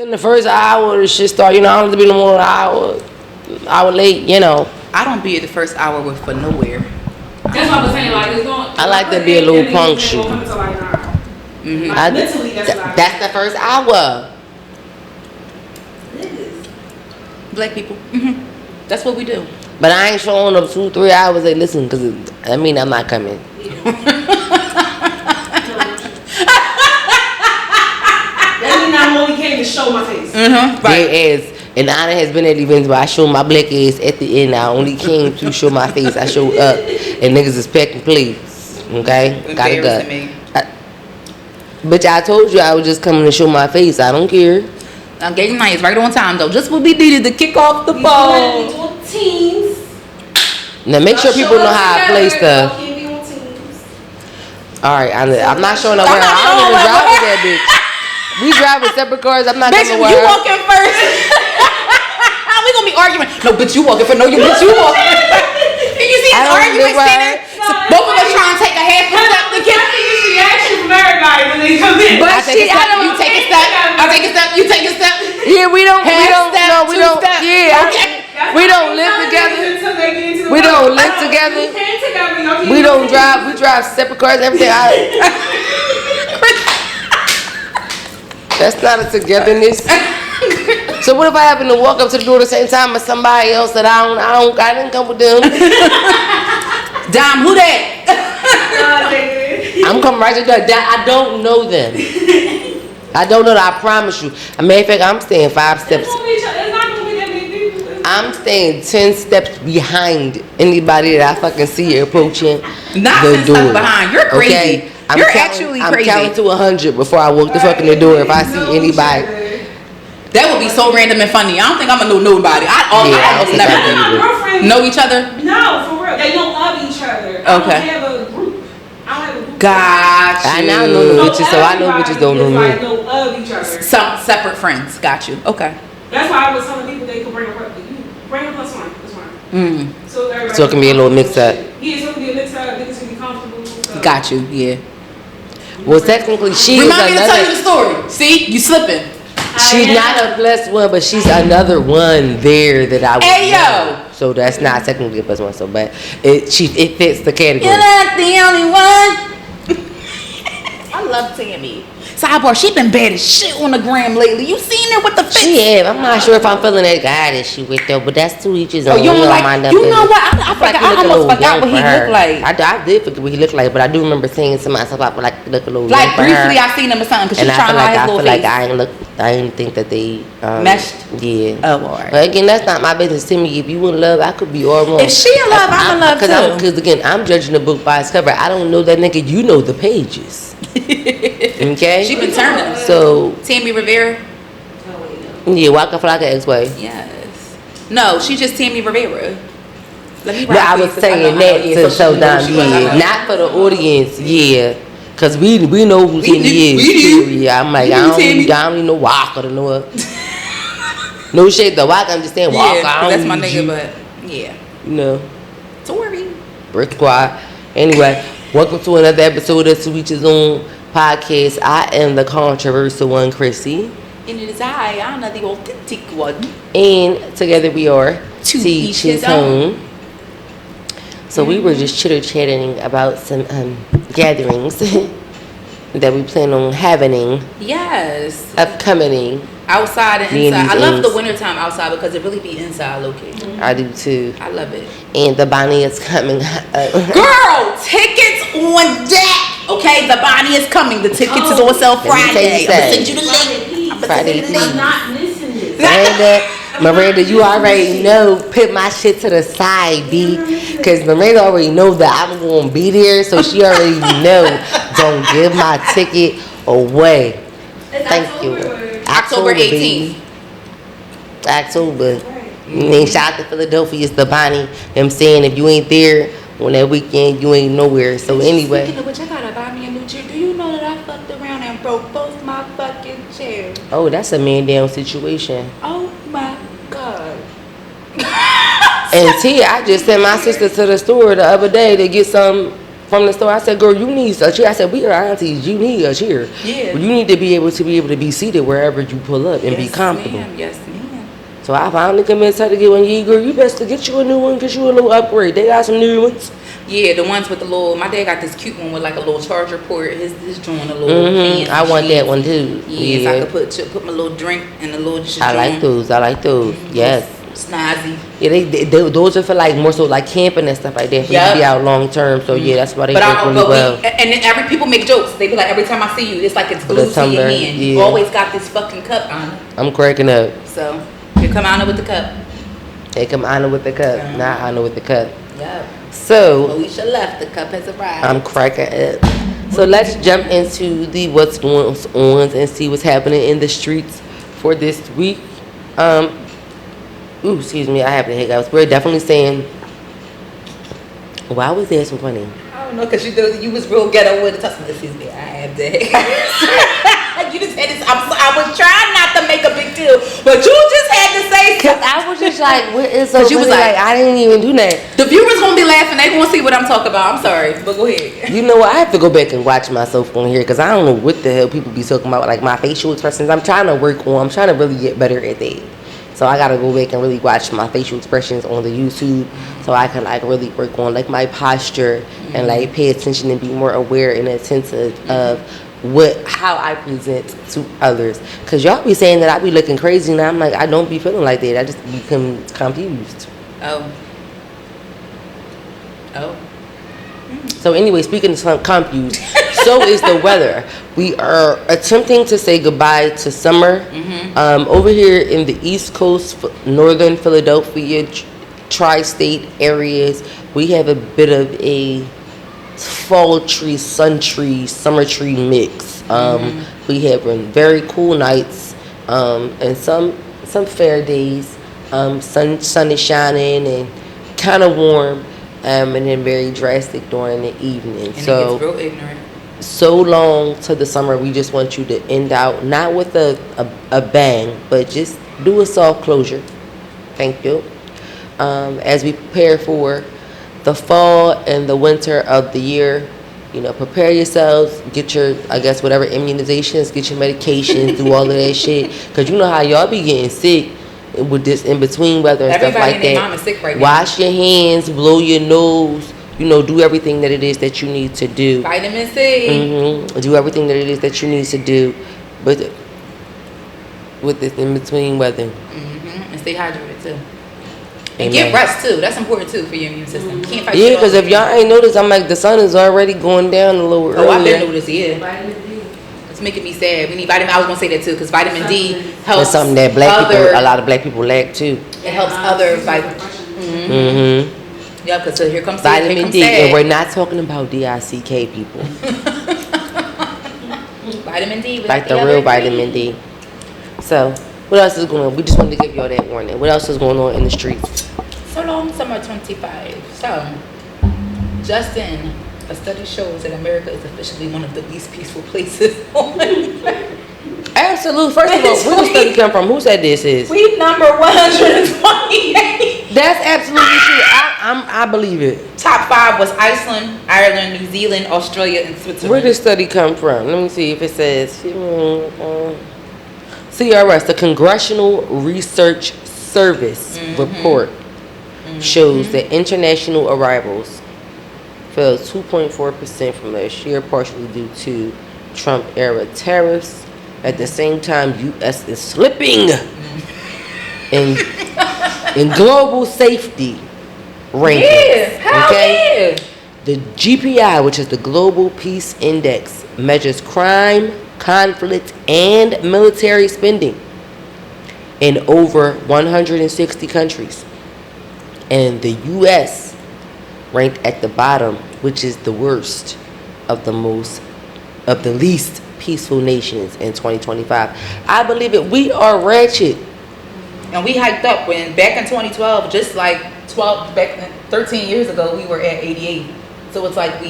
Then the first hour, the shit start. You know, I don't have to be no more than an hour late. You know. I don't be at the first hour with for nowhere. That's what I was saying. Like, it's going. I like to be a little punctual. Mm-hmm. Mentally, that's the first hour. Black people. Mm-hmm. That's what we do. But I ain't showing up 2-3 hours. They listen, because I mean I'm not coming. That means I only came to show my face. Mm-hmm. Right. There is. And I has been at events where I show my black ass at the end. I only came to show my face. I showed up, and niggas is packing plates. Okay, gotta go. Bitch, I told you I was just coming to show my face. I don't care. Game night is right on time though. Just what we needed to kick off the ball. Teams. Now make sure people know how I play stuff. All right, I'm not showing up. I don't even drive with that bitch. We drive with separate cars. I'm not bitch, coming with you her. walking first. We gonna be arguing. No, bitch, you walking for no. You bitch, you walking. And you see this argument standing. So both of us trying to take a half a step to get. She asks you from everybody when they come in. But you take a step. I take a step. You take a step. Yeah, we don't. Step, we don't. Step. Yeah, okay. We don't live together. We don't live together. We don't drive. We drive separate cars. Everything. That's not a togetherness. So what if I happen to walk up to the door at the same time as somebody else that I didn't come with them? Dom, who that? I'm coming right to the door. I don't know them. I don't know that. I promise you. As a matter of fact, I'm staying 5 steps. It's not gonna be that many people. I'm staying 10 steps behind anybody that I fucking see approaching Not the 10 door. steps behind. You're crazy. Okay? You're actually crazy. I'm counting to 100 before I walk the fucking the door if I see anybody. That would be so random and funny. I don't think I'm gonna know nobody. I almost never know each other. No, for real. They don't love each other. Okay. I don't have a group. Got you. I now know the bitches, so I know bitches don't know me. Like, don't love each other. Some separate friends. Got you. Okay. That's why I was telling people they could bring a +1. That's fine. So it can be a little mix up. Yeah, so it can be a mix up. Niggas can be comfortable. So. Got you. Yeah. Well, technically, she Remind is me to tell you the story. See, you slipping. She's not a +1, but she's another one there that I would know. So that's not technically a +1. So, but it fits the category. You're not the only one. I love Tammy. Sidebar, she been bad as shit on the gram lately. You seen her with the face? She have. I'm not sure if I'm feeling that guy that she with though, but that's to each his own. Oh, you don't like? You know what? I almost forgot what he looked like. I did forget what he looked like, but I do remember saying to myself, I feel like he look a little like briefly. I seen him or something because she's trying to hide his little face. I didn't think that they meshed. Yeah. Oh, all right. But again, that's not my business. To me, if you in love, I could be all wrong. If she in love, I'm in love too. Because again, I'm judging the book by its cover. I don't know that nigga. You know the pages. Okay. She been turning. So Tammy Rivera. Yeah, Waka Flocka ex-wife. Yes. No, she just Tammy Rivera. But I was saying that to show down, yeah, not for the audience, yeah, cause we know who Tammy is. Yeah, I'm like I don't even know Waka to know her. No shit, though. Waka, I'm just saying Waka. Yeah, that's my nigga, but yeah. You know. Sorry. Brick Squad. Anyway, welcome to another episode of CHRISSIE I am the controversial one, CHRISSIE. And it is I am the authentic one. And together we are to each his own. So we were just chitter-chatting about some gatherings that we plan on having. Yes. Upcoming. Outside and inside. I love the wintertime outside because it really be inside located. I do too. I love it. And the Bonnie is coming. Girl, tickets on deck. Okay, the Bonnie is coming. The tickets is on sale Friday. I'm gonna send you the link. Friday, I'm not missing this. Miranda, you already know. Put my shit to the side, B. Because Miranda already know that I'm going to be there. So she already know. Don't give my ticket away. Thank you. October 18th. October. And shout out to Philadelphia. It's the Bonnie. I'm saying if you ain't there on that weekend, you ain't nowhere. So anyway. Speaking of which, I gotta buy me a new chair. Do you know that I fucked around and broke both my fucking chairs? Oh, that's a man down situation. Oh my God. And Tia, I just sent my sister to the store the other day to get some from the store. I said, girl, you need a chair. I said, we are aunties. You need a chair. Yeah. You need to be able to be seated wherever you pull up and be comfortable. Ma'am. Yes, ma'am. So I finally convinced her to get one. Yeah, girl, you best to get you a new one because you a little upgrade. They got some new ones. Yeah, the ones with the little. My dad got this cute one with like a little charger port. His joint a little. Fancy I want shit. that one too. Yeah, so I could put my little drink in the little. I like those. Yes. Snazzy. Yeah, they those are for like more so like camping and stuff like that. For you to be out long term. So yeah, that's why they work really well. And then every people make jokes. They be like, every time I see you, it's like it's glued to your hand. Yeah. You always got this fucking cup on. I'm cracking up. So here come Anna with the cup. Here come Anna with the cup. Not Anna with the cup. Yep. So Alicia left. The cup has arrived. I'm cracking up. So let's jump into the what's going on and see what's happening in the streets for this week. Excuse me, I have the hiccups. We're definitely saying. Why was there so funny? I don't know, because you was real ghetto with the tussle. Excuse me, I have the hiccups. You just had this. I was trying not to make a big deal, but you just had to say something. Cause I was just like, what is so? She was like, I didn't even do that. The viewers gonna be laughing. They gonna see what I'm talking about. I'm sorry, but go ahead. You know what? I have to go back and watch myself on here because I don't know what the hell people be talking about. Like my facial expressions, I'm trying to really get better at that. So I gotta go back and really watch my facial expressions on the YouTube, so I can like really work on like my posture and like pay attention and be more aware and attentive of how I present to others. Cause y'all be saying that I be looking crazy and I'm like, I don't be feeling like that. I just become confused. Oh. So anyway, speaking of confused, so is the weather. We are attempting to say goodbye to summer. Over here in the East Coast, Northern Philadelphia, tri-state areas, we have a bit of a fall tree, sun tree, summer tree mix. We have very cool nights and some fair days. Sun is shining and kind of warm. And then very drastic during the evening. And so it gets real ignorant. So long to the summer. We just want you to end out not with a bang, but just do a soft closure. Thank you. As we prepare for the fall and the winter of the year, prepare yourselves. Get your, whatever immunizations. Get your medications. Do all of that shit. Cause you know how y'all be getting sick with this in between weather and everybody stuff like that. Mom is sick right now. Wash your hands, blow your nose, do everything that it is that you need to do. Vitamin C. Do everything that it is that you need to do, but with this in between weather. And stay hydrated too. Amen. And get rest too. That's important too for your immune system. You can't fight. Yeah, because if y'all ain't noticed, I'm like the sun is already going down a little earlier. Oh, I've been noticed. Yeah. Vitamin D. It's making me sad. We need vitamin. I was gonna say that too, because vitamin D helps. It's something that a lot of black people lack too. It helps other vitamins. Yeah, because here comes vitamin D, and we're not talking about DICK people. Vitamin D, like the real vitamin D. So, what else is going on? We just wanted to give y'all that warning. What else is going on in the streets? So long, summer 25. So, Justin. A study shows that America is officially one of the least peaceful places on earth. Absolutely. First of all, where does the study come from? Who said this is? We number 128. That's absolutely true. I believe it. Top 5 was Iceland, Ireland, New Zealand, Australia, and Switzerland. Where did the study come from? Let me see if it says CRS, the Congressional Research Service report shows that international arrivals fell 2.4% from last year, partially due to Trump-era tariffs. At the same time, U.S. is slipping in global safety rankings. Yeah, The GPI, which is the Global Peace Index, measures crime, conflict, and military spending in over 160 countries. And the U.S. ranked at the bottom, which is the worst of the least peaceful nations in 2025. I believe it. We are ratchet. And we hiked up when back in 2012, just like 13 years ago, we were at 88. So it's like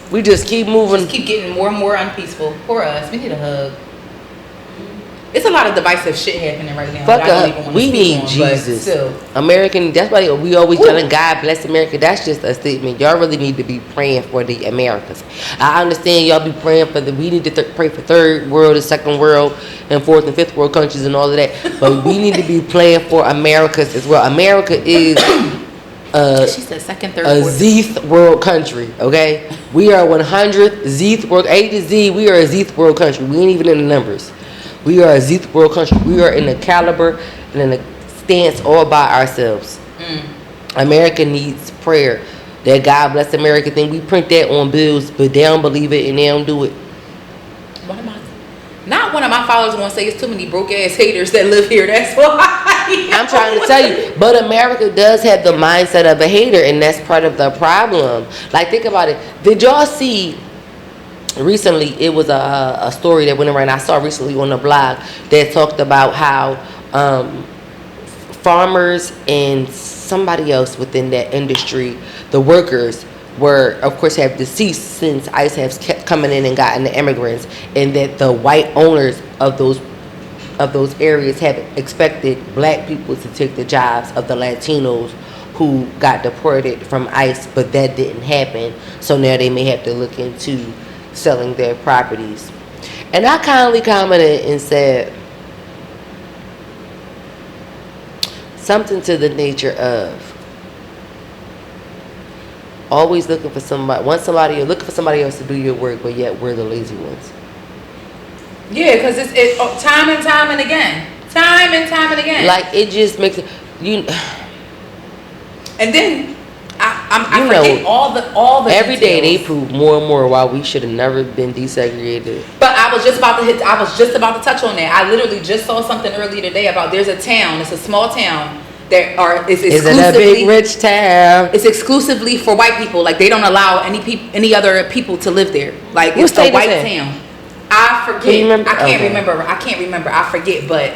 we just keep moving. Just keep getting more and more unpeaceful. Poor us. We need a hug. It's a lot of divisive shit happening right now. Fuck that I don't even up. wanna We speak need on, Jesus. but still. American, that's why we always telling God bless America. That's just a statement. Y'all really need to be praying for the Americas. I understand y'all be praying for we need to pray for third world and second world and fourth and fifth world countries and all of that. But we need to be praying for Americas as well. America is she said second, third, a fourth. Zth world country, okay? We are 100th Zth world, A to Z, we are a Zth world country. We ain't even in the numbers. We are a Zth world country. We are in a caliber and in a stance all by ourselves. America needs prayer. That God bless America thing, we print that on bills, but they don't believe it and they don't do it. Not one of my followers want to say it's too many broke ass haters that live here. That's why. I'm trying to tell you. But America does have the mindset of a hater, and that's part of the problem. Like, think about it. Did y'all see recently, it was a story that went around, I saw recently on the blog, that talked about how farmers and somebody else within that industry, the workers, were, of course, have deceased since ICE has kept coming in and gotten the immigrants, and that the white owners of those areas have expected black people to take the jobs of the Latinos who got deported from ICE, but that didn't happen. So now they may have to look into selling their properties. And I kindly commented and said something to the nature of always looking for somebody, you're looking for somebody else to do your work, but yet we're the lazy ones. Yeah, because it's time and time and again. Like, it just makes it, and then I forget all the every details. day they prove more and more why we should have never been desegregated. But I was just about to touch on that. I literally just saw something earlier today about there's a town, it's a small town that is exclusively, is it a big rich town? It's exclusively for white people. Like, they don't allow any other people to live there. Like, What it's a white town. I forget. I can't remember. I forget, but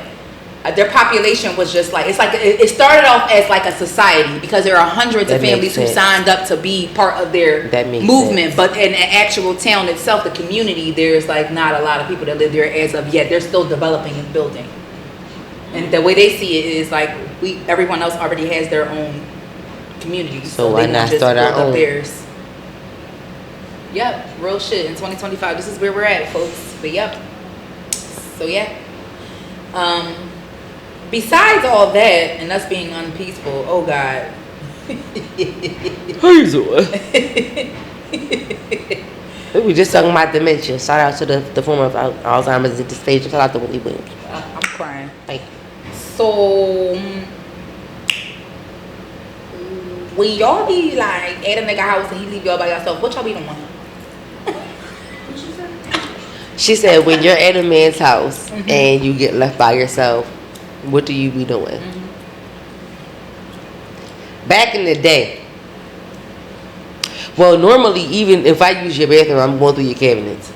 their population was just like, it's like it started off as like a society because there are hundreds of families who signed up to be part of their movement. But in the actual town itself, the community, there's like not a lot of people that live there as of yet. They're still developing and building. And the way they see it is like everyone else already has their own community. So why not start our own? Theirs. Yep, real shit. In 2025, this is where we're at, folks. But yep. So yeah. Besides all that and us being unpeaceful, oh God. We were just talking about dementia. Shout out to the former of Alzheimer's at the stage. Shout out to Willie Williams. I'm crying. Thank you. So, when y'all be like at a nigga house and he leave y'all by yourself, what y'all be doing? She said, when you're at a man's house and you get left by yourself, what do you be doing? Back in the day, well, normally, even if I use your bathroom, I'm going through your cabinets.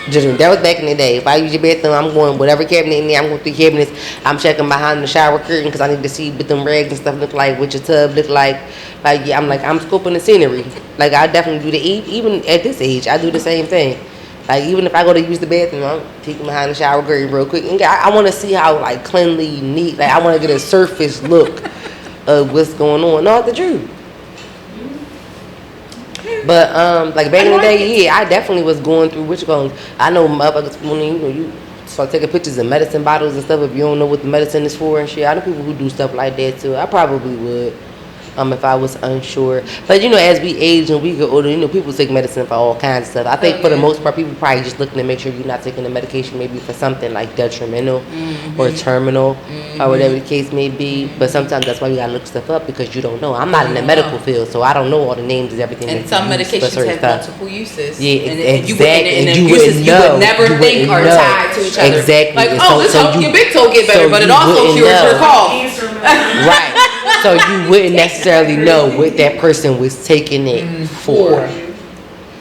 That was back in the day. If I use your bathroom, I'm going whatever cabinet in there. I'm going through cabinets. I'm checking behind the shower curtain because I need to see what them rags and stuff look like, what your tub look like. Like, yeah, I'm scoping the scenery. Like, I definitely do even at this age, I do the same thing. Like, even if I go to use the bathroom, I'm peeking behind the shower curtain real quick. And I want to see how, like, cleanly, neat. Like, I want to get a surface look of what's going on. No, it's the truth. But like back in the day, yeah, I definitely was going through I know motherfuckers when you start taking pictures of medicine bottles and stuff if you don't know what the medicine is for and shit. I know people who do stuff like that too. I probably would. If I was unsure. But as we age and we get older, people take medicine for all kinds of stuff. I think for the most part, people probably just looking to make sure you're not taking the medication maybe for something like detrimental or terminal or whatever the case may be. But sometimes that's why you gotta look stuff up because you don't know. I'm not in the medical field, so I don't know all the names and everything. And some medications have multiple uses. Yeah, exactly. And you would never think are tied to each other. Exactly. Like, this helps your big toe get better, but it also cures your cough. Right. So you wouldn't necessarily know what that person was taking it for.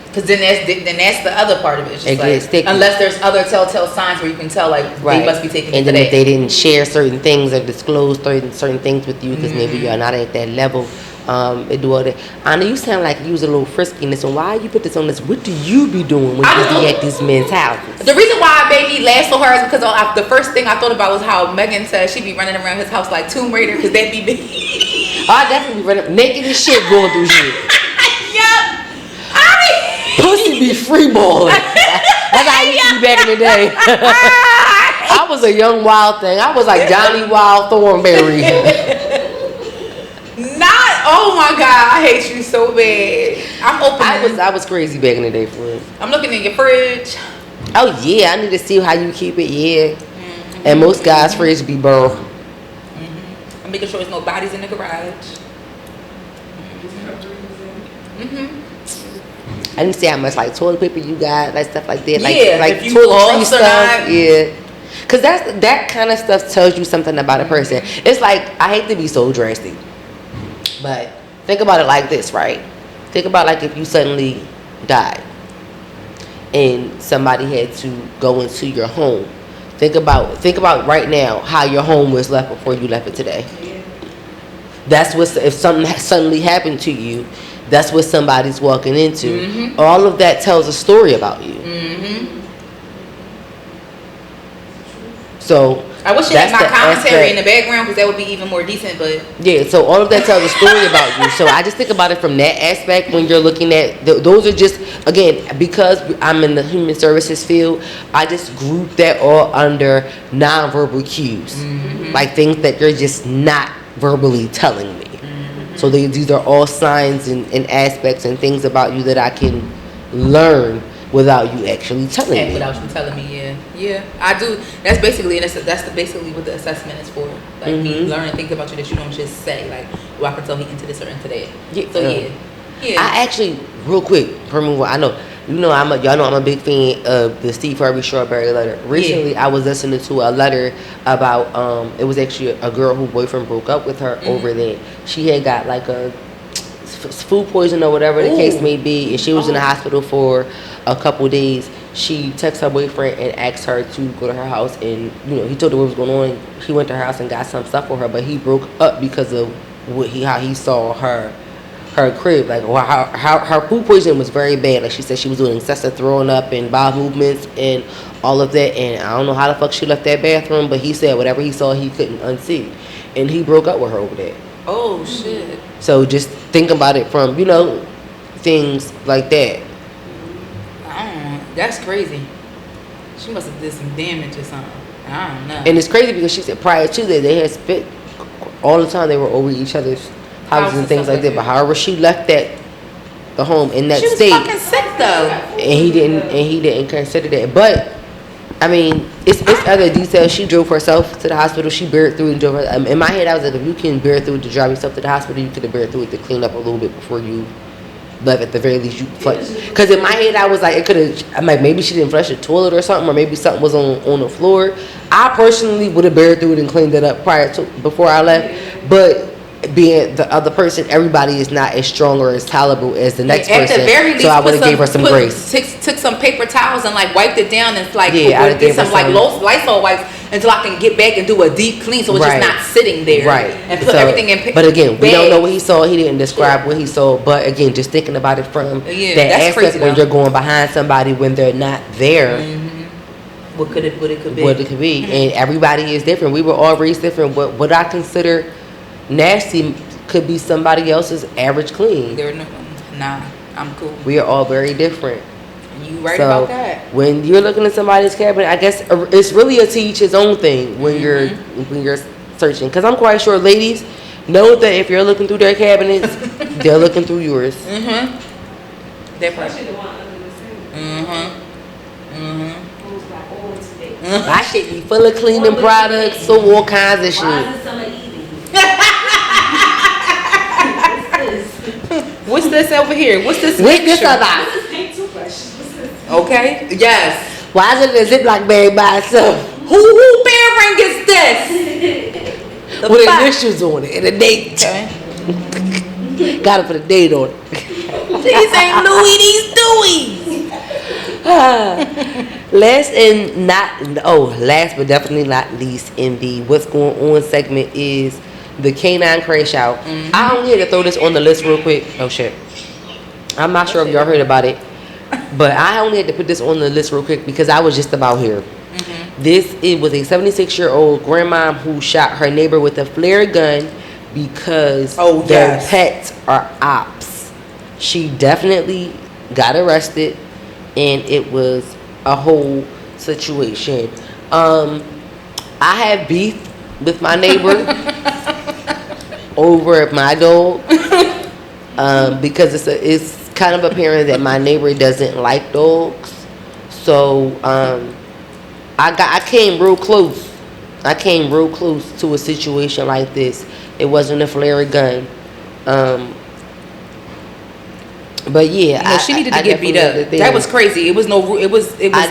Because then that's the other part of it. It's just like, unless there's other telltale signs where you can tell, like, they must be taking it. And then if they didn't share certain things or disclose certain things with you because maybe you're not at that level and do all that. I know you sound like you was a little friskiness. So why you put this on this? What do you be doing when you be at these men's houses? The reason why it made me laugh so hard is because the first thing I thought about was how Megan said she be running around his house like Tomb Raider because that be big. I definitely be running naked as shit going through shit. Yup. Pussy be free balling. That's how I used to be back in the day. I was a young wild thing. I was like Johnny Wild Thornberry. Oh my God, I hate you so bad. I'm opening. I was crazy back in the day for real. I'm looking in your fridge. Oh yeah, I need to see how you keep it. Yeah, mm-hmm. And most guys' fridge be burr. Mm-hmm. I'm making sure there's no bodies in the garage. Mm-hmm. I need to see how much like toilet paper you got, like stuff like that. Like if you toiletry stuff. not. Yeah. Cause that kind of stuff tells you something about a person. It's like, I hate to be so drastic, but think about it like this, right? Think about like if you suddenly died and somebody had to go into your home. Think about right now how your home was left before you left it today. That's what, if something suddenly happened to you, that's what somebody's walking into. Mm-hmm. All of that tells a story about you. Mm-hmm. So I wish you had my commentary in the background because that would be even more decent. But yeah, so all of that tells a story about you. So I just think about it from that aspect when you're looking at those are just, again, because I'm in the human services field, I just group that all under nonverbal cues, mm-hmm. like things that you're just not verbally telling me. Mm-hmm. So these are all signs and aspects and things about you that I can learn without you actually telling me. Without you telling me, yeah, I do. That's basically basically what the assessment is for. Like mm-hmm. me learning things about you that you don't just say like, well, I can tell he into this or into that. Yeah. So yeah. I actually, real quick, I know. Y'all know I'm a big fan of the Steve Harvey Strawberry Letter. Recently, I was listening to a letter about it was actually a girl whose boyfriend broke up with her mm-hmm. over that. She had got like a food poison or whatever the case may be, and she was in the hospital for a couple days. She texted her boyfriend and asked her to go to her house, and he told her what was going on. He went to her house and got some stuff for her, but he broke up because of how he saw her crib, like how her food poisoning was very bad. Like she said, she was doing excessive throwing up and bowel movements and all of that. And I don't know how the fuck she left that bathroom, but he said whatever he saw, he couldn't unsee, and he broke up with her over that. Oh shit! So just think about it from things like that. I don't know. That's crazy. She must have did some damage or something. I don't know. And it's crazy because she said prior to that they had spent all the time. They were over each other's houses and things like that. But however she left the home in that state, she was fucking sick though. And he didn't consider that. But I mean, it's other details. She drove herself to the hospital. She bared through and drove her. In my head, I was like, if you can bear through to drive yourself to the hospital, you could have bared through it to clean up a little bit before you left. At the very least, you flush. Because in my head, I was like, it could have. I'm like, maybe she didn't flush the toilet or something, or maybe something was on the floor. I personally would have bared through it and cleaned it up before I left. But being the other person, everybody is not as strong or as tolerable as the next person. At the very least, so I would have gave her some grace. Took some paper towels and like wiped it down and like did some like Lysol wipes until I can get back and do a deep clean, so it's just not sitting there. Right. And put everything in paper. But again, we don't know what he saw. He didn't describe what he saw. But again, just thinking about it from that aspect when you're going behind somebody when they're not there. Mm-hmm. What it could be. Mm-hmm. And everybody is different. We were all raised different. What I consider nasty could be somebody else's average clean. Nah, I'm cool. We are all very different. You right about that. When you're looking at somebody's cabinet, I guess it's really a to each his own thing when mm-hmm. you're searching. Because I'm quite sure ladies know that if you're looking through their cabinets, they're looking through yours. Mm-hmm. Different. My shit be full of cleaning products, so all kinds of shit. What's this over here? What's this? What's this about? Okay. Yes. Why is it a Ziploc bag by itself? Who bear ring is this? With initials on it and a date. Okay. Gotta put a date on it. These ain't Louis, these Deweys. Last but definitely not least in the What's Going On segment is the Canine Crash Out. Mm-hmm. I only had to throw this on the list real quick. Oh shit. I'm not sure if y'all heard about it, but I only had to put this on the list real quick because I was just about here. It was a 76-year-old grandma who shot her neighbor with a flare gun because their pets are ops. She definitely got arrested, and it was a whole situation. I have beef with my neighbor over my dog because it's kind of apparent that my neighbor doesn't like dogs. So I came real close. I came real close to a situation like this. It wasn't a flare gun. But yeah, she needed to get beat up. That was crazy. It was no. I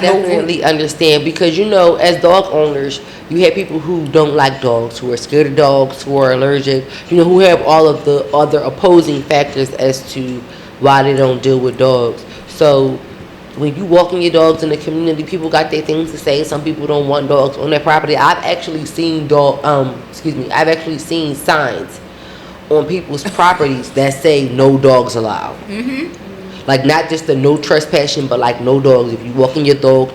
definitely understand because as dog owners, you have people who don't like dogs, who are scared of dogs, who are allergic. Who have all of the other opposing factors as to why they don't deal with dogs. So when you walking your dogs in the community, people got their things to say. Some people don't want dogs on their property. I've actually seen I've actually seen signs on people's properties that say no dogs allowed. Like not just the no trespassing, but like no dogs. If you walking your dog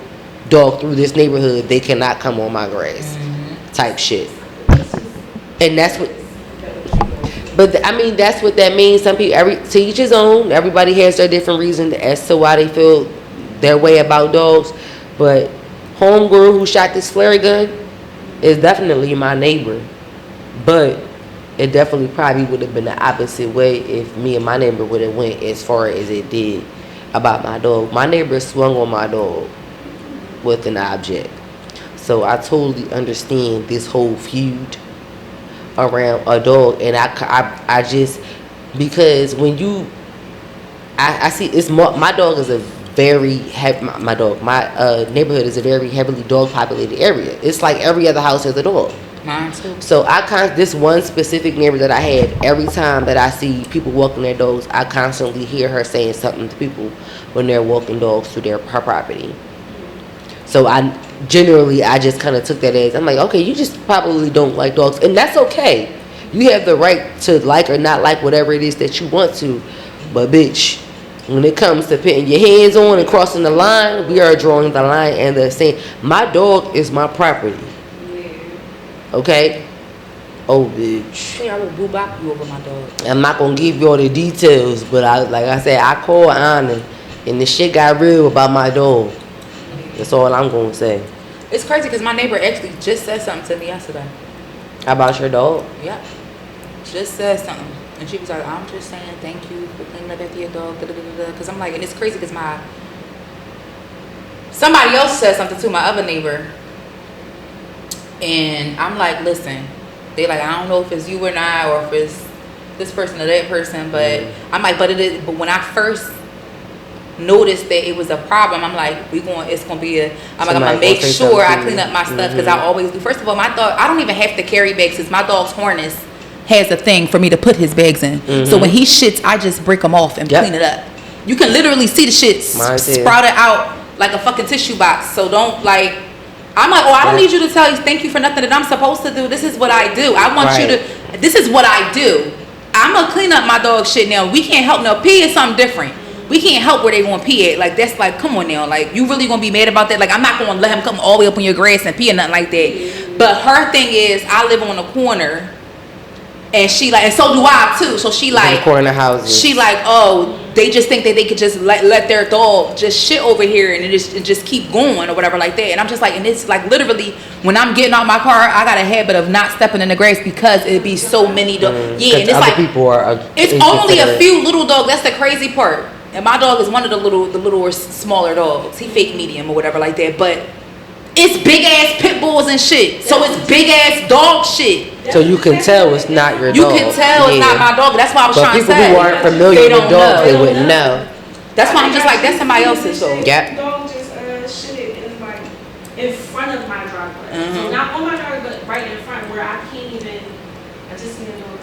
through this neighborhood, they cannot come on my grass. Type shit. And that's what. But I mean, that's what that means. Some people, to each his own. Everybody has their different reason as to why they feel their way about dogs. But homegirl who shot this flare gun is definitely my neighbor. But it definitely probably would have been the opposite way if me and my neighbor would have went as far as it did about my dog. My neighbor swung on my dog with an object. So I totally understand this whole feud around a dog, and I just, because when I see it's more, my dog is a very my neighborhood is a very heavily dog populated area. It's like every other house has a dog. Mine too. So this one specific neighbor that I had, every time that I see people walking their dogs, I constantly hear her saying something to people when they're walking dogs through her property. So I just kind of took that as, I'm like, okay, you just probably don't like dogs, and that's okay. You have the right to like or not like whatever it is that you want to, but bitch, when it comes to putting your hands on and crossing the line, we are drawing the line and they're saying, my dog is my property. Okay? Oh, bitch. Hey, I will boo bop you over my dog. I'm not going to give you all the details, but like I said, I called Anna, and the shit got real about my dog. That's all I'm going to say. It's crazy because my neighbor actually just said something to me yesterday. About your dog? Yeah. Just said something. And she was like, I'm just saying thank you for cleaning up after your dog. Because I'm like, and it's crazy because somebody else said something to my other neighbor. And I'm like, listen, they like, I don't know if it's you or not, or if it's this person or that person, but I'm like, but when I first noticed that it was a problem, I'm like, it's gonna be I'm gonna make sure I clean up my stuff, because I always do. First of all, my dog, I don't even have to carry bags because my dog's harness has a thing for me to put his bags in. So when he shits, I just break them off and clean it up. You can literally see the shit sprouted out like a fucking tissue box. So don't like, I'm like, I don't need you to tell you thank you for nothing that I'm supposed to do. This is what I do. I want you to, this is what I do. I'm going to clean up my dog shit now. We can't help now. Pee is something different. We can't help where they want to pee at. Like, that's like, come on now. Like, you really going to be mad about that? Like, I'm not going to let him come all the way up on your grass and pee or nothing like that. But her thing is, I live on a corner. And she like, and so do I too. So she like, corner houses. She like, oh, they just think that they could just let their dog just shit over here and just keep going or whatever like that. And I'm just like, and it's like literally when I'm getting out my car, I got a habit of not stepping in the grass because it'd be so many dogs. Yeah, and it's like people are. It's only a few little dogs. That's the crazy part. And my dog is one of the little smaller dogs. He fake medium or whatever like that, but. It's big ass pit bulls and shit. So it's big ass dog shit. So you can tell it's not your dog. You can tell it's not my dog. That's why I was trying to say. But people who aren't familiar with dogs, they wouldn't know. That's why I'm just like, that's somebody else's dog. Yep. Dog just shitted in like in front of my driveway. So not on my driveway, but right in front where I can't even. I just seen a dog.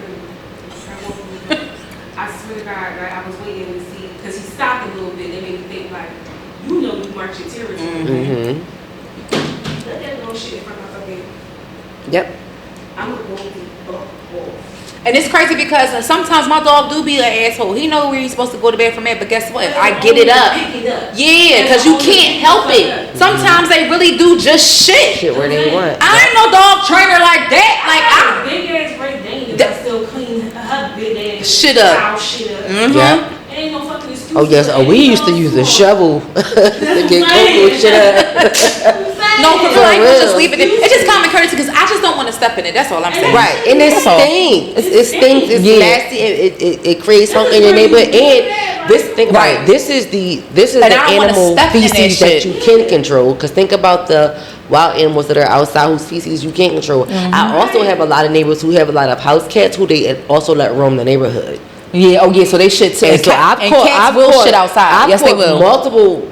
I swear to God, right? I was waiting to see because he stopped a little bit. It made me think like, you mark your territory. Let that little shit in front of my fucking. Yep. I'm going to fuck off. And it's crazy because sometimes my dog do be an asshole. He know where he's supposed to go to bed from at, but guess what? I get it up. Yeah, because you can't help it. Sometimes they really do just shit where they want. I ain't no dog trainer like that. Like I big ass Great Dane that still clean her big ass shit up. Mm-hmm. Yeah. Ain't no fucking excuse. Oh yes. Oh, we used to use a shovel to get cocoa shit up. No, for real, I ain't gonna just leave it there. It's just common courtesy because I just don't want to step in it. That's all I'm saying. Right, and it stinks. It stinks. It's nasty. It creates something in your neighborhood. And think about it. This is the animal feces that you can control. Because think about the wild animals that are outside whose feces you can't control. Mm-hmm. I also have a lot of neighbors who have a lot of house cats who they also let roam the neighborhood. Yeah. Oh yeah. So they shit too. And so cats will shit outside. Yes, they will. Multiple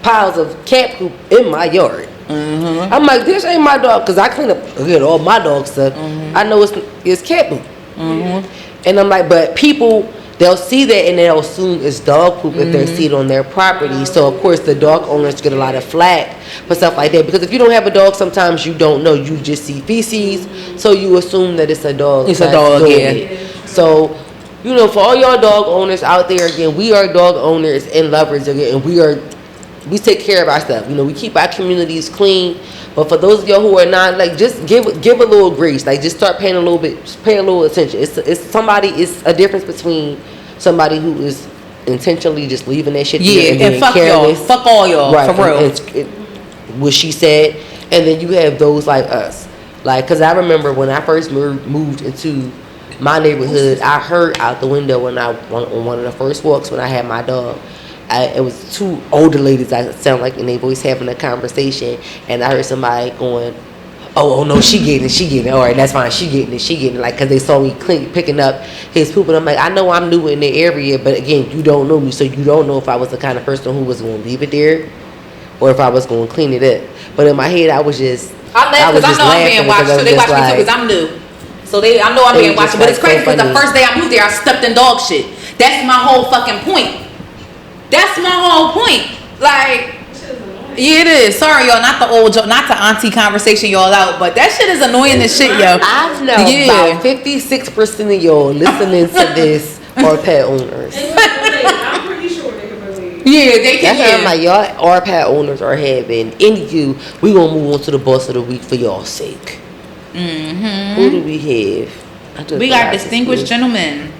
piles of cat poop in my yard. Mm-hmm. I'm like, this ain't my dog, because I clean up all my dog stuff. Mm-hmm. I know it's cat poop. Mm-hmm. And I'm like, but people, they'll see that and they'll assume it's dog poop if they see it on their property. So of course the dog owners get a lot of flack for stuff like that, because if you don't have a dog, sometimes you don't know, you just see feces, so you assume that it's a dog. It's a dog, yeah. So for all y'all dog owners out there, again, we are dog owners and lovers again, and we take care of our stuff. We keep our communities clean. But for those of y'all who are not, like, just give a little grace. Like, just start paying a little attention. It's a difference between somebody who is intentionally just leaving that shit there and being fuck careless. Y'all. Fuck all y'all, right, for real. What she said. And then you have those like us. Like, because I remember when I first moved into my neighborhood, I heard out the window on one of the first walks when I had my dog. It was two older ladies, I sound like, and they voice having a conversation, and I heard somebody going, oh no, she getting it, all right, that's fine, she getting it, like, because they saw me picking up his poop, and I'm like, I know I'm new in the area, but again, you don't know me, so you don't know if I was the kind of person who was going to leave it there, or if I was going to clean it up. But in my head, I was just I laugh because I know I'm being watched, so they watch me too because I'm new. So I know I'm being watched, but it's crazy because the first day I moved there, I stepped in dog shit. That's my whole fucking point. That's my whole point. Like, yeah, it is. Sorry, y'all. Not the auntie conversation y'all out, but that shit is annoying as shit, yo. I know about 56% of y'all listening to this are pet owners. I'm pretty sure they can believe. Yeah, they can. That's how y'all are pet owners are having. Anywho, we gonna move on to the boss of the week for y'all's sake. Mm-hmm. Who do we have? We got distinguished gentlemen.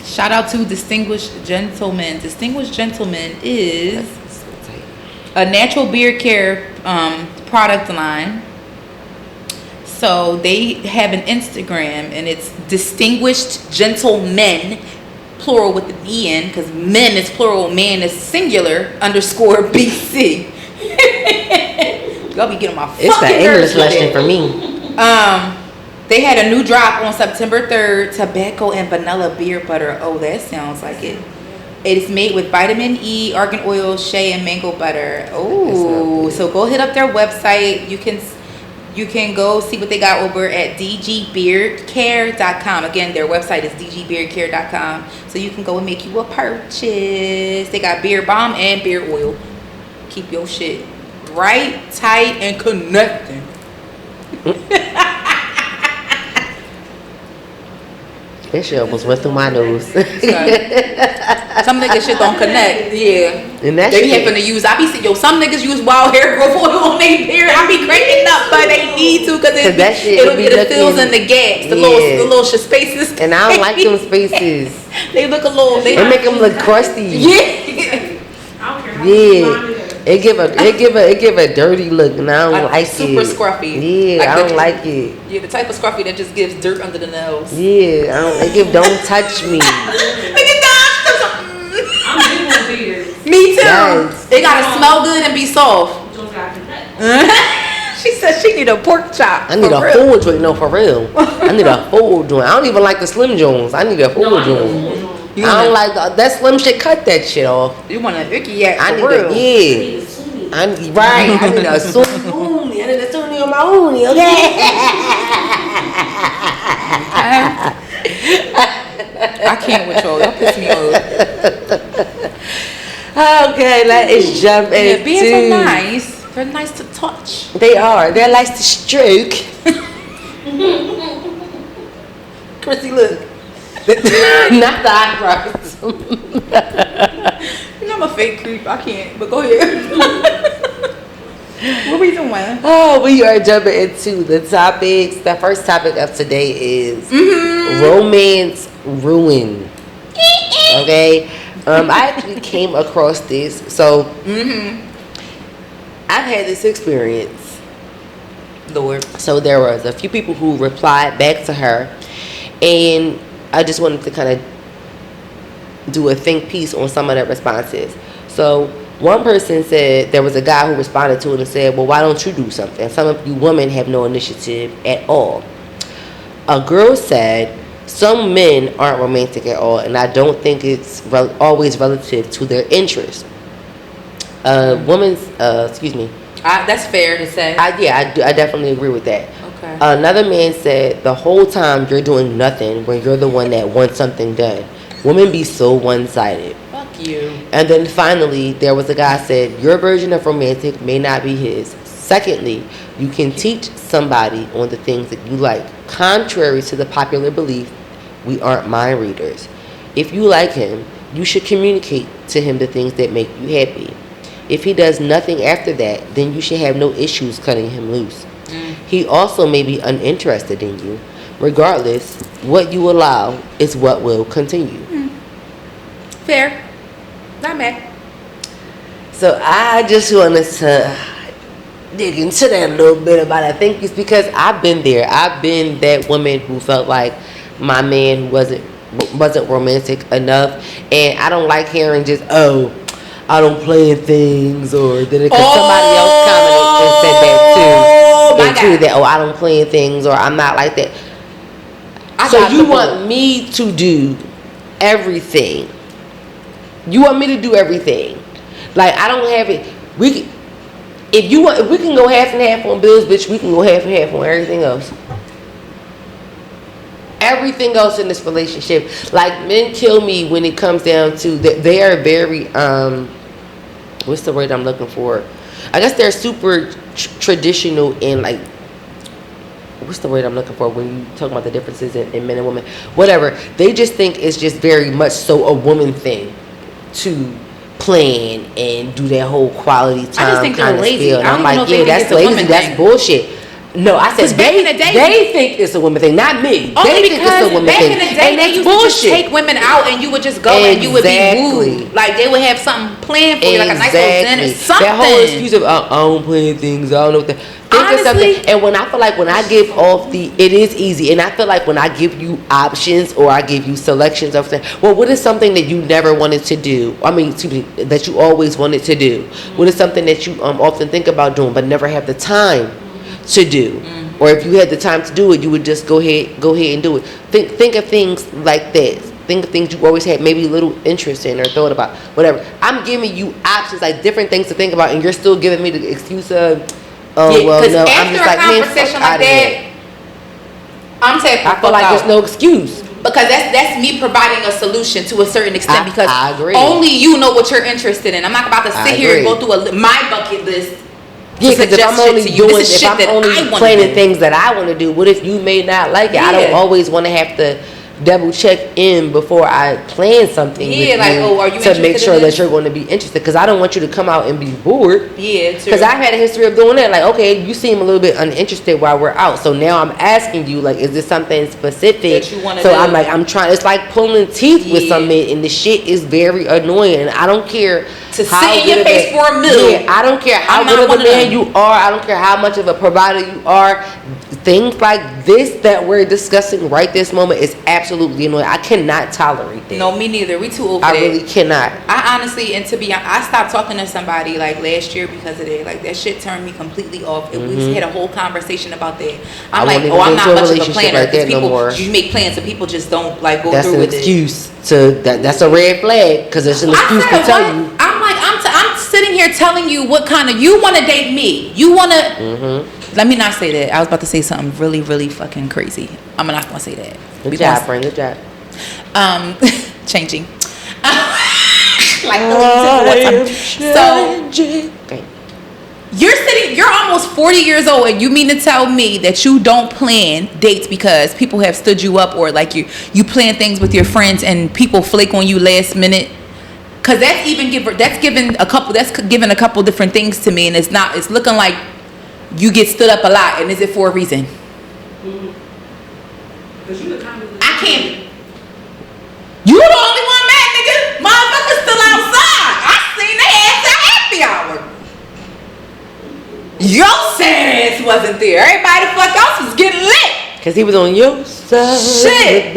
Shout out to Distinguished Gentleman. Distinguished Gentleman is a natural beard care product line. So they have an Instagram, and it's Distinguished Gentlemen, plural with the E in, because men is plural, man is singular, _BC. Y'all be getting my fucking It's the English lesson for me. They had a new drop on September 3rd, tobacco and vanilla beard butter. Oh, that sounds like it. It is made with vitamin E, argan oil, shea, and mango butter. Oh, so go hit up their website. You can go see what they got over at dgbeardcare.com. Again, their website is dgbeardcare.com. So you can go and make you a purchase. They got beard balm and beard oil. Keep your shit right, tight, and connecting. That shit almost went through my nose. Some niggas shit don't connect. Yeah. And that they shit happen to use. I be seeing some niggas use wild hair growth oil on their beard. I be cranking up, but they need to because it fills in the gaps, the little spaces. And I don't like them spaces. They look a little. They make them look crusty. Yeah. Yeah. It give a dirty look, and I don't like super it. Super scruffy. Yeah, like I don't like it. Yeah, the type of scruffy that just gives dirt under the nails. Yeah, don't touch me. I'm big on beards. Me too. Yes. They gotta smell good and be soft. She said she need a pork chop. I need a full joint. No, for real. I need a full joint. I don't even like the Slim Jones. I need a full joint. I don't like that Slim shit. Cut that shit off. You want a icky ass? I need a I need a Sunni. I need a Sunni on my uni. Okay. I can't with y'all. Y'all piss me off. Okay, let's jump into. Beards are nice. They're nice to touch. They are. They're nice to stroke. Chrissy, look. Not the eyebrows. You know I'm a fake creep. I can't. But go ahead. What we doing? Oh, we are jumping into the topics. The first topic of today is romance ruin. Okay. I actually came across this. So I've had this experience. Lord. So there was a few people who replied back to her, and I just wanted to kind of do a think piece on some of their responses. So one person said, there was a guy who responded to it and said, well, why don't you do something? Some of you women have no initiative at all. A girl said, some men aren't romantic at all, and I don't think it's always relative to their interests. That's fair to say. I definitely agree with that. Okay. Another man said, the whole time you're doing nothing when you're the one that wants something done. Women be so one-sided. Fuck you. And then finally, there was a guy said, your version of romantic may not be his. Secondly, you can teach somebody on the things that you like. Contrary to the popular belief, we aren't mind readers. If you like him, you should communicate to him the things that make you happy. If he does nothing after that, then you should have no issues cutting him loose. He also may be uninterested in you. Regardless, what you allow is what will continue. Fair. Not mad. So I just wanted to dig into that a little bit about it. I think it's because I've been there. I've been that woman who felt like my man wasn't romantic enough, and I don't like hearing just I don't play in things, or because somebody else commented and said that too. That I don't play in things, or I'm not like that. So you want me to do everything? You want me to do everything? Like I don't have it. If we can go half and half on bills, bitch, we can go half and half on everything else. Everything else in this relationship, like men kill me when it comes down to that. They are very what's the word I'm looking for? I guess they're super traditional in like, what's the word I'm looking for when you talk about the differences in men and women? Whatever. They just think it's just very much so a woman thing to plan and do that whole quality time kind of spiel. And I'm like, yeah, that's lazy. That's bullshit. No, I said they think it's a woman thing, not me. Only they think it's a woman back thing. in the day, and they used bullshit. to just take women out and you would just go and you would be wooed. Like they would have something planned for you, like a nice little dinner, something. That whole excuse of I don't plan things, I don't know what the think of something. And when I feel like when I give off it is easy, and I feel like when I give you options or I give you selections of things, well, what is something that you never wanted to do? I mean, that you always wanted to do? What is something that you often think about doing but never have the time to do? Or if you had the time to do it, you would just go ahead and do it. Think of things like that. Think of things you always had maybe a little interest in or thought about. Whatever. I'm giving you options, like different things to think about, and you're still giving me the excuse of, I'm just like, man, fuck out of here. I'm saying I feel like there's no excuse. Because that's me providing a solution to a certain extent. Because I agree. Only you know what you're interested in. I'm not about to sit here and go through my bucket list. Yeah, because if I'm only planning things that I want to do, what if you may not like it? Yeah. I don't always want to have to double check in before I plan something with you, are you to make sure that you're going to be interested, because I don't want you to come out and be bored. Yeah, true. Because I've had a history of doing that. Like, okay, you seem a little bit uninterested while we're out, so now I'm asking you, like, is this something specific that you want to do? So I'm trying. It's like pulling teeth with some men, and the shit is very annoying. And I don't care to sit in your face for a meal. Yeah, I don't care how good of a man you are. I don't care how much of a provider you are. Things like this that we're discussing right this moment is absolutely annoying. I cannot tolerate that. No, me neither. We too old for that. I really cannot. I honestly, and to be honest, I stopped talking to somebody like last year because of that. Like that shit turned me completely off. And we had a whole conversation about that. I'm like, I'm not much of a planner because people, you make plans and people just don't like go through with it. That's an excuse to that's a red flag, because it's an excuse to tell you. I'm like, I'm sitting here telling you what kind of, you want to date me. You want to. Let me not say that. I was about to say something really, really fucking crazy. I'm not gonna say that. Good job, friend. Good job. Changing. So, You're almost 40 years old, and you mean to tell me that you don't plan dates because people have stood you up, or like you plan things with your friends and people flake on you last minute? Cause that's giving a couple different things to me, and it's looking like you get stood up a lot, and is it for a reason? I can't. You the only one mad, nigga. Motherfuckers still outside. I seen they ass at happy hour. Your sad ass wasn't there. Everybody the fuck else was getting lit. Cause he was on your side. Shit.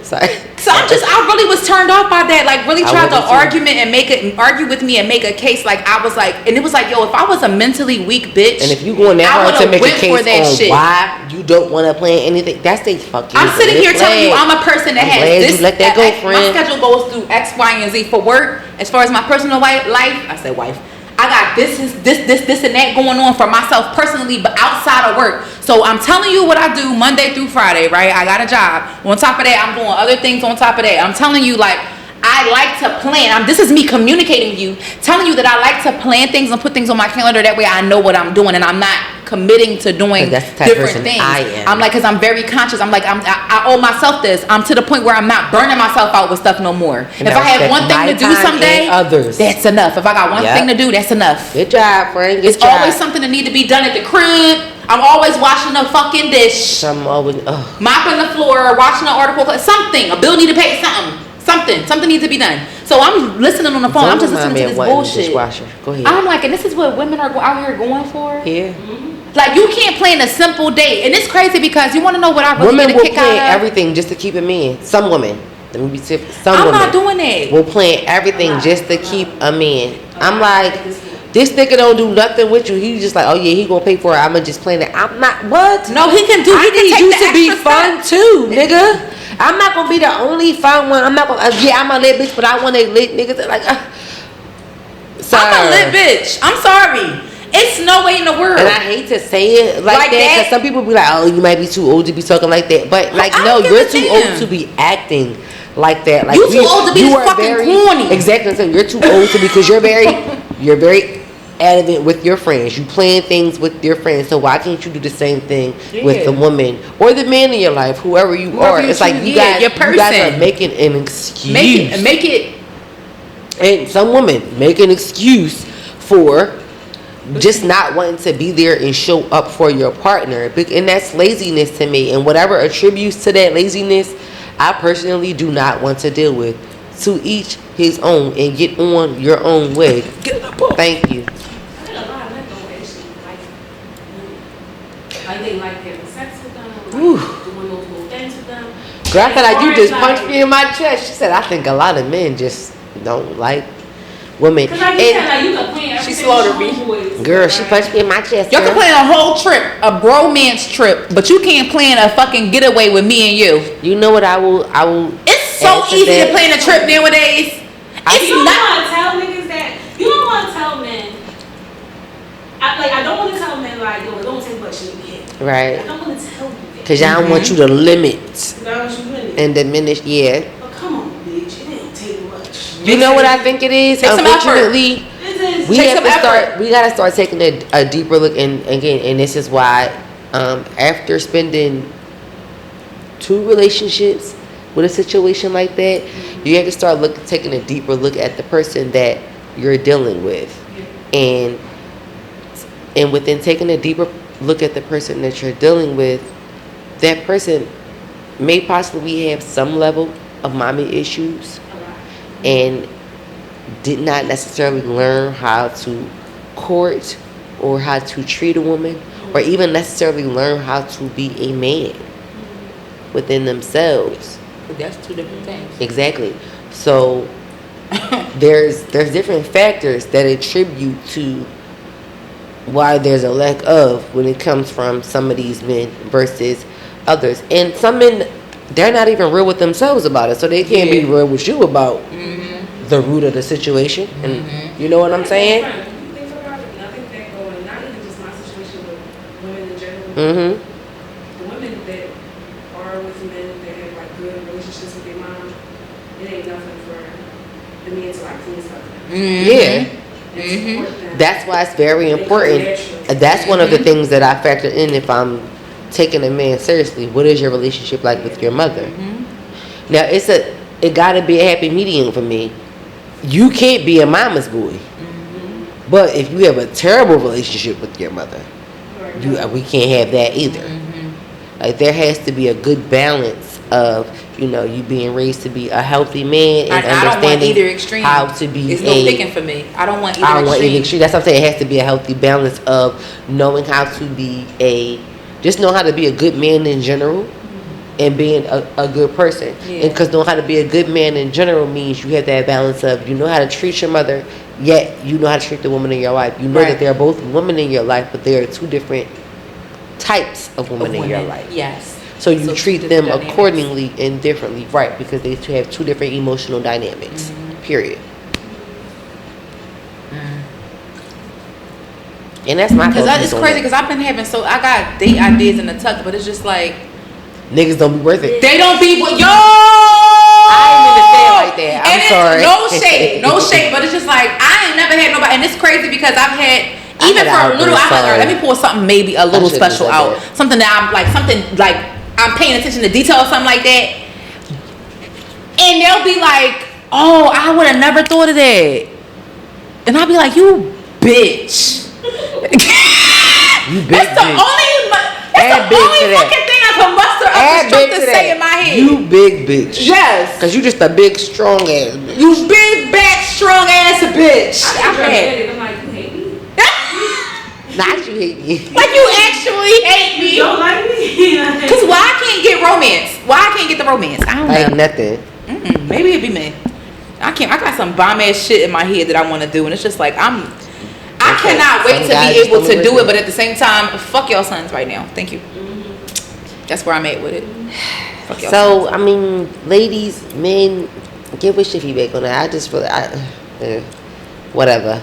Sorry. So I really was turned off by that. Like, really tried to argue with me and make a case. Like, I was like, and it was like, yo, if I was a mentally weak bitch, and if you going that hard to make a case on why you don't want to plan anything, that's they fucking. I'm sitting here telling you, I'm a person that has this. Let that go, My friend. schedule goes through X, Y, and Z for work. As far as my personal life, I said wife. I got this and that going on for myself personally, but outside of work. So I'm telling you what I do Monday through Friday, right? I got a job. On top of that, I'm doing other things on top of that. I'm telling you, like, I like to plan. This is me communicating with you, telling you that I like to plan things and put things on my calendar. That way I know what I'm doing, and I'm not committing to doing different things. I'm like, because I'm very conscious. I'm like, I owe myself this. I'm to the point where I'm not burning myself out with stuff no more. And if I have one thing to do someday, that's enough. If I got one thing to do, that's enough. Good job, friend. It's always something that need to be done at the crib. I'm always washing the fucking dish. I'm always mopping the floor, watching an article, something. A bill need to pay something. Something needs to be done. So I'm listening on the phone. I'm just listening to this bullshit. Go ahead. I'm like, and this is what women are out here going for? Yeah. Like, you can't plan a simple date. And it's crazy because you want to know what I really women get a kick out of? Women will plan everything just to keep a man. Some women. Let me be simple. Some women. I'm not doing that. Will plan everything just to keep a man. I'm like, this nigga don't do nothing with you. He just like, oh yeah, he gonna pay for it. I'ma just plan it. I'm not. What? No, he can do. I need you to be fun too, nigga. I'm not gonna be the only fun one. I'm not gonna. I'm a lit bitch, but I want a lit nigga. Like, I'm a lit bitch. I'm sorry. It's no way in the world. And I hate to say it like that because some people be like, oh, you might be too old to be talking like that. But like, no, you're too old to be acting like that. Like, you too old to be this fucking corny. Exactly. So you're too old to because you're very adamant with your friends. You plan things with your friends. So why can't you do the same thing with the woman or the man in your life, whoever you are? It's like you guys are making an excuse. Make it. And some women make an excuse for just not wanting to be there and show up for your partner. And that's laziness to me. And whatever attributes to that laziness, I personally do not want to deal with. To each his own, and get on your own way. Thank you. I think a lot of men don't actually like they like having sex with them, doing those little things with them. Girl, I feel like you just punched me in my chest. She said, I think a lot of men just don't like women. Because like you said, like, you can plan everything. She slaughtered me. Girl, she punched me in my chest. Y'all can plan a whole trip, a bromance trip, but you can't plan a fucking getaway with me and you. You know what I will. It's so easy to plan a trip nowadays. You don't want to tell niggas that. You don't want to tell men. I don't want to tell men like, yo, don't take much in the head. Right. I don't want to tell you that. Because y'all don't want you to limit. And diminish, yeah. But come on, bitch. It didn't take much. You know what I think it is? Take Unfortunately, we gotta start taking a deeper look. And again, and this is why, after spending 2 relationships with a situation like that, you have to start taking a deeper look at the person that you're dealing with, and within taking a deeper look at the person that you're dealing with, that person may possibly have some level of mommy issues, and did not necessarily learn how to court or how to treat a woman, or even necessarily learn how to be a man within themselves. That's 2 different things. Exactly. So there's different factors that attribute to why there's a lack of when it comes from some of these men versus others. And some men, they're not even real with themselves about it, so they can't be real with you about the root of the situation. And you know what I'm saying? I think that going, not even just my situation, but women in general. The women that are with men that have like good relationships with their mom, it ain't nothing for the men to like clean stuff. Yeah. and support them. That's why it's very important. That's one of the things that I factor in if I'm taking a man seriously. What is your relationship like with your mother? Now it gotta be a happy medium for me. You can't be a mama's boy, but if you have a terrible relationship with your mother, we can't have that either. Like there has to be a good balance of you being raised to be a healthy man and I don't want either extreme. How to be. It's no picking for me. I don't want either extreme. That's what I'm saying. It has to be a healthy balance of knowing how to be just know how to be a good man in general, and being a good person. Yeah. And because knowing how to be a good man in general means you have that balance of you know how to treat your mother, yet you know how to treat the woman in your life. You know that they're both women in your life, but they are two different types of women in your life. Yes. So you treat them accordingly and differently, right? Because they have two different emotional dynamics. Period. And that's my. Because it's crazy. Because I've been having I got date ideas in the tuck, but it's just like niggas don't be worth it. They don't be yo. I ain't mean to say it like that. I'm sorry. No shade, but it's just like I ain't never had nobody, and it's crazy because I've had. Even for a little, let me pull something maybe a little special out. Something that I'm like, I'm paying attention to detail or something like that. And they'll be like, oh, I would have never thought of that. And I'll be like, you bitch. You big That's the only fucking thing I can muster up the strength to say in my head. You big bitch. Yes. Because you just a big, strong ass bitch. You big, back, strong ass bitch. I'm like, you hate me? Not you hate me. Like you actually hate me. You don't like me? Because why I can't get romance? Why I can't get the romance? I don't know. Like nothing. Maybe it'd be me. I got some bomb ass shit in my head that I want to do, and it's just like I cannot wait to be able to do it, but at the same time, fuck y'all sons right now. Thank you. That's where I'm at with it. Fuck y'all so sons. I mean, ladies, men, give us your feedback on that. I just feel whatever.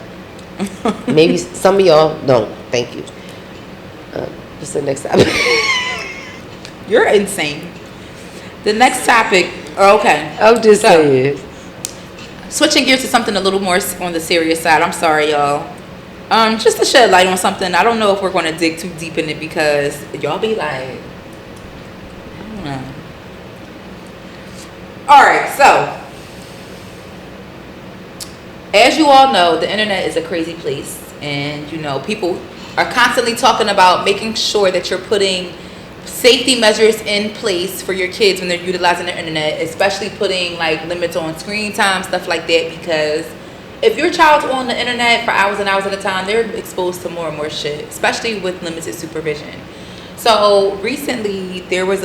Maybe some of y'all don't. Thank you. What's the next topic? You're insane. The next topic. Okay. I'm just saying. Switching gears to something a little more on the serious side. I'm sorry, y'all. Just to shed light on something. I don't know if we're going to dig too deep in it because y'all be like, I don't know. All right, so as you all know, the internet is a crazy place, and people are constantly talking about making sure that you're putting safety measures in place for your kids when they're utilizing the internet, especially putting like limits on screen time, stuff like that, because if your child's on the internet for hours and hours at a time, they're exposed to more and more shit, especially with limited supervision. So recently there's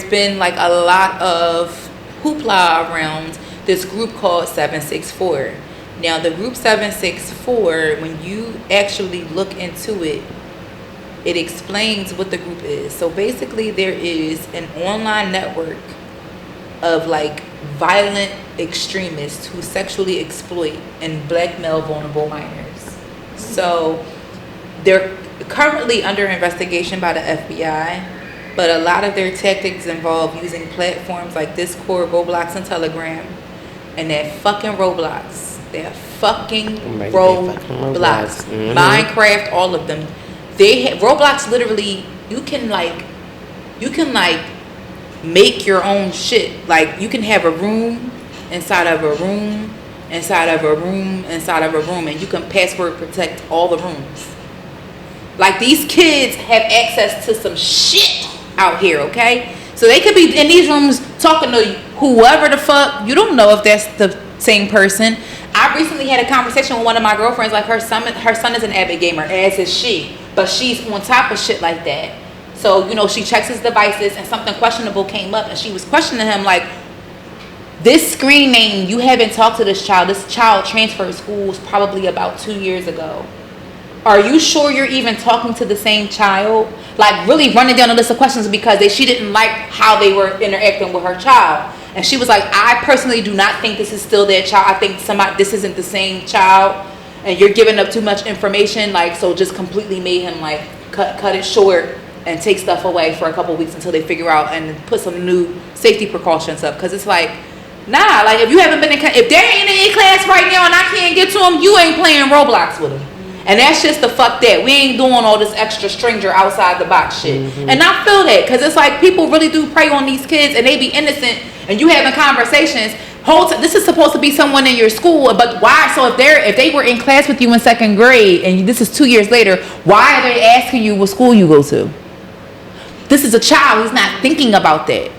been like a lot of hoopla around this group called 764. Now the group 764, when you actually look into it, it explains what the group is. So basically there is an online network of like violent extremists who sexually exploit and blackmail vulnerable minors. So they're currently under investigation by the FBI, but a lot of their tactics involve using platforms like Discord, Roblox, and Telegram. And that fucking Roblox, Minecraft, all of them. Roblox literally, you can make your own shit. Like you can have a room inside of a room inside of a room inside of a room, and you can password protect all the rooms. Like these kids have access to some shit out here, okay? So they could be in these rooms talking to whoever the fuck. You don't know if that's the same person. I recently had a conversation with one of my girlfriends. Like her son is an avid gamer, as is she, but she's on top of shit like that. So she checks his devices, and something questionable came up, and she was questioning him like, this screen name, you haven't talked to this child. This child transferred schools probably about 2 years ago. Are you sure you're even talking to the same child? Like really running down a list of questions because she didn't like how they were interacting with her child. And she was like, I personally do not think this is still their child. I think this isn't the same child, and you're giving up too much information. Like, so just completely made him like cut it short and take stuff away for a couple of weeks until they figure out and put some new safety precautions up. Because it's like, Nah, like if you haven't been if they ain't in class right now and I can't get to them, you ain't playing Roblox with them. And that's just the fuck that. We ain't doing all this extra stranger outside the box shit. And I feel that because it's like people really do prey on these kids and they be innocent and you having conversations. This is supposed to be someone in your school, but why? So if they were in class with you in 2nd grade and this is 2 years later, why are they asking you what school you go to? This is a child. He's not thinking about that.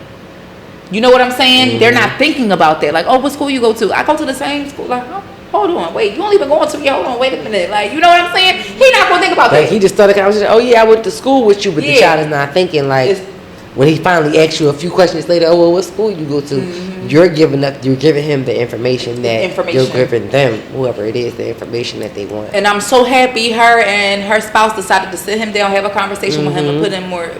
You know what I'm saying? They're not thinking about that. Like, oh, what school you go to? I go to the same school. Like, oh, hold on, wait, you only been going to me. Hold on, wait a minute. Like, you know what I'm saying? He not gonna think about that. He just started the conversation. Oh yeah, I went to school with you, but the child is not thinking like. When he finally asks you a few questions later, oh well, what school you go to? You're giving him the information that you're giving them, whoever it is, the information that they want. And I'm so happy her and her spouse decided to sit him down, have a conversation with him, and